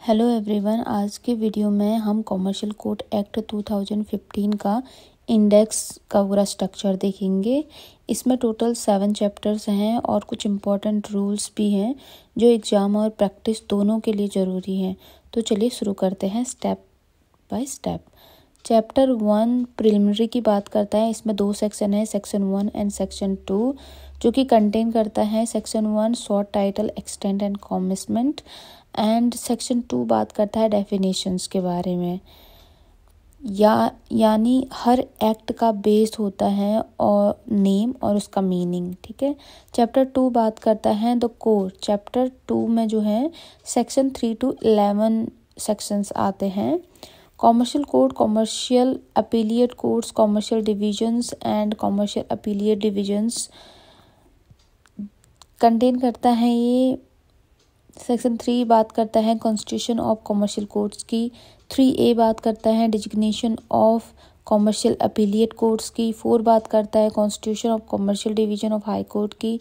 Hello everyone, आज के video में हम कॉमर्शियल कोड एक्ट 2015 का इंडेक्स का पूरा स्ट्रक्चर देखेंगे। इसमें टोटल 7 चैप्टर्स हैं और कुछ इम्पोर्टेंट रूल्स भी हैं जो एग्ज़ाम और प्रैक्टिस दोनों के लिए ज़रूरी हैं। तो चलिए शुरू करते हैं step by step. Chapter 1 preliminary की बात करता है। इसमें 2 सेक्शन है, सेक्शन 1 एंड सेक्शन 2, जो कि कंटेन करता है section 1 short title extent and commencement and section 2 बात करता है डेफिनेशंस के बारे में। यानी हर एक्ट का बेस होता है और नेम और उसका मीनिंग, ठीक है। चैप्टर 2 बात करता है द कोर। चैप्टर 2 में जो है सेक्शन 3 to 11 सेक्शंस आते हैं। Commercial code, commercial appellate codes, commercial divisions and commercial appellate divisions contain करता है ये। सेक्शन 3 बात करता है कॉन्स्टिट्यूशन ऑफ कॉमर्शियल कोड्स की। 3A बात करता है designation of commercial appellate codes की। 4 बात करता है constitution of commercial division of high court की।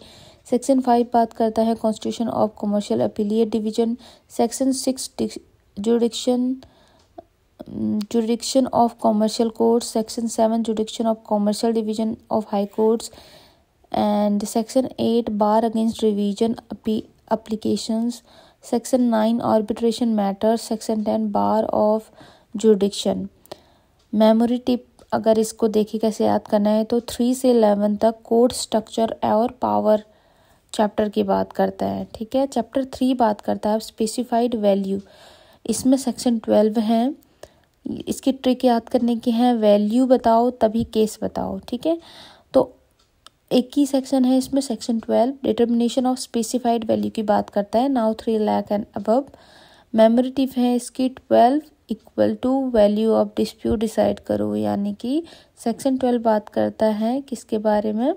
सेक्शन 5 बात करता है constitution of commercial appellate division. Section 6 jurisdiction of commercial courts. Section 7 jurisdiction of commercial division of high courts and section 8 bar against revision applications. Section 9 arbitration matters. Section 10 bar of jurisdiction. Memory tip अगर इसको देखिए कैसे याद करना है तो 3 से 11 तक कोड स्ट्रक्चर और पावर चैप्टर की बात करता है, ठीक है। चैप्टर 3 बात करता है स्पेसिफाइड वैल्यू। इसमें सेक्शन 12 है। इसकी ट्रिक याद करने की है, वैल्यू बताओ तभी केस बताओ, ठीक है। तो एक ही सेक्शन है इसमें, section 12 determination of specified value की बात करता है। Now 3 lakh and above. Memory tip है इसकी 12 equal to value of dispute decide करो, यानी कि सेक्शन 12 बात करता है किसके बारे में,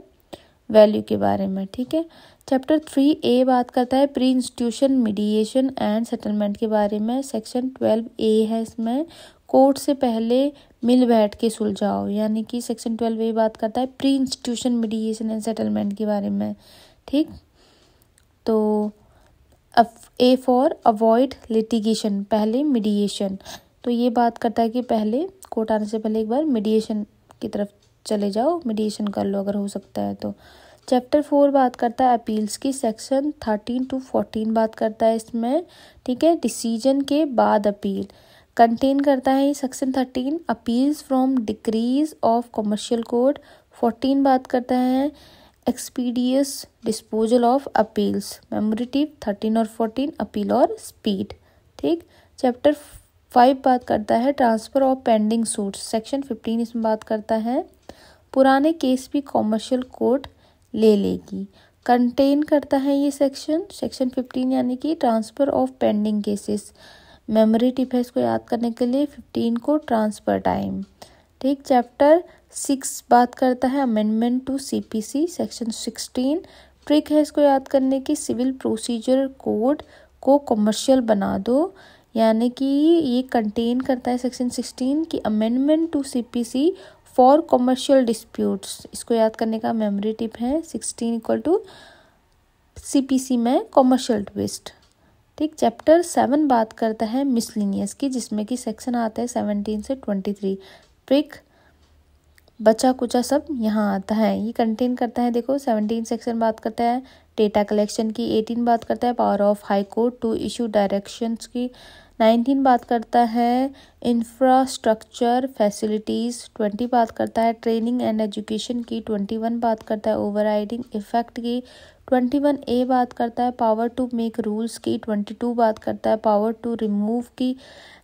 वैल्यू के बारे में, ठीक है। चैप्टर 3A बात करता है pre institution mediation and settlement के बारे में। सेक्शन 12A है इसमें कोर्ट से पहले मिल बैठ के सुलझाओ, यानी कि सेक्शन 12A बात करता है pre institution mediation and settlement के बारे में, ठीक। तो A फॉर अवॉइड लिटिगेशन, पहले मीडिएशन। तो ये बात करता है कि पहले कोर्ट आने से पहले एक बार मीडिएशन की तरफ चले जाओ, मीडिएशन कर लो अगर हो सकता है तो। चैप्टर 4 बात करता है अपील्स की। सेक्शन 13 to 14 बात करता है इसमें, ठीक है, डिसीजन के बाद अपील कंटेन करता है। Section 13 appeals from decrease of commercial code. 14 बात करता है expeditious disposal of appeals. Memory tip 13 और 14 अपील और स्पीड, ठीक। चैप्टर 5 बात करता है transfer of pending suits. Section 15 इसमें बात करता है पुराने केस भी कॉमर्शियल कोर्ट ले लेगी। कंटेन करता है ये सेक्शन 15 यानी कि transfer of pending cases. Memory tip है इसको याद करने के लिए 15 को ट्रांसफर टाइम, ठीक। चैप्टर 6 बात करता है amendment to CPC। Section 16 trick है इसको याद करने की, सिविल प्रोसीजर कोड को कमर्शियल बना दो, यानी कि ये कंटेन करता है सेक्शन 16 की amendment to CPC for commercial disputes. इसको याद करने का मेमोरी टिप है 16 इक्वल टू CPC में कमर्शियल ट्विस्ट, ठीक। चैप्टर 7 बात करता है मिसलिनियस की, जिसमें कि सेक्शन आता है 17 से 23। ट्रिक बचा कुचा सब यहाँ आता है। ये कंटेन करता है, देखो 17 सेक्शन बात करता है डेटा कलेक्शन की। 18 बात करता है power of high court to issue directions की। 19 बात करता है इंफ्रास्ट्रक्चर फैसिलिटीज़। 20 बात करता है ट्रेनिंग एंड एजुकेशन की। 21 बात करता है ओवरराइडिंग इफेक्ट की। 21A बात करता है पावर टू मेक रूल्स की। 22 बात करता है पावर टू रिमूव की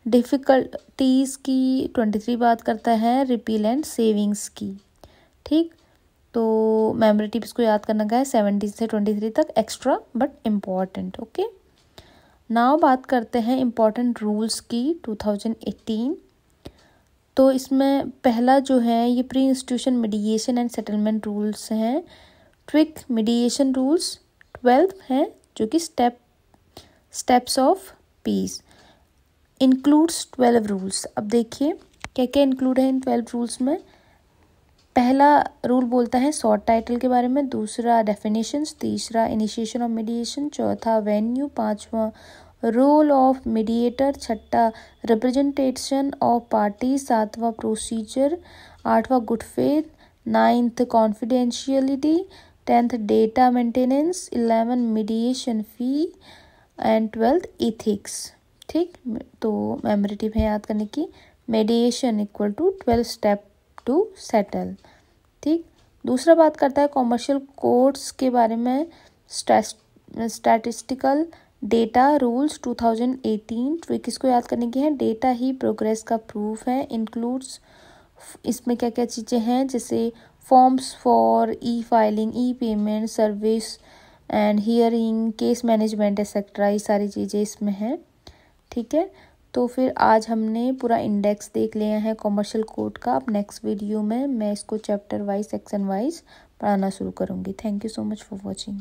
डिफ़िकल्टीज़ की। 23 बात करता है रिपील एंड सेविंग्स की, ठीक। तो मेमोरी टिप्स को याद करना का है 17 से 23 तक, extra but important, okay. Now बात करते हैं इम्पॉर्टेंट रूल्स की 2018। तो इसमें पहला जो है ये pre institution mediation and settlement rules हैं। ट्विक मीडिएशन रूल्स 12 हैं, जो कि steps of peace includes 12 rules. अब देखिए क्या क्या इंक्लूड है इन 12 रूल्स में। पहला रूल बोलता है शॉर्ट टाइटल के बारे में, दूसरा डेफिनेशंस, तीसरा इनिशिएशन ऑफ मीडिएशन, चौथा वेन्यू, पांचवा रोल ऑफ मीडिएटर, छठा रिप्रेजेंटेशन ऑफ पार्टी, सातवां प्रोसीजर, आठवां good faith, ninth confidentiality, 10th data maintenance, 11 mediation fee and 12th ethics. ठीक, तो मेमोरेटिव है याद करने की, mediation equal to 12 step to settle. ठीक, दूसरा बात करता है कॉमर्शियल कोड्स के बारे में, स्टैटिस्टिकल डेटा रूल्स 2018। ट्रिक इसको याद करने की है, डेटा ही प्रोग्रेस का प्रूफ है, इंक्लूड्स इसमें क्या क्या चीज़ें हैं, जैसे forms for E filing, E payment, service and hearing, case management etcetera, ये सारी चीज़ें इसमें हैं। ठीक है, तो फिर आज हमने पूरा इंडेक्स देख लिया है कॉमर्शियल कोड का। अब नेक्स्ट वीडियो में मैं इसको चैप्टर वाइज, सेक्शन वाइज पढ़ाना शुरू करूँगी। Thank you so much for watching.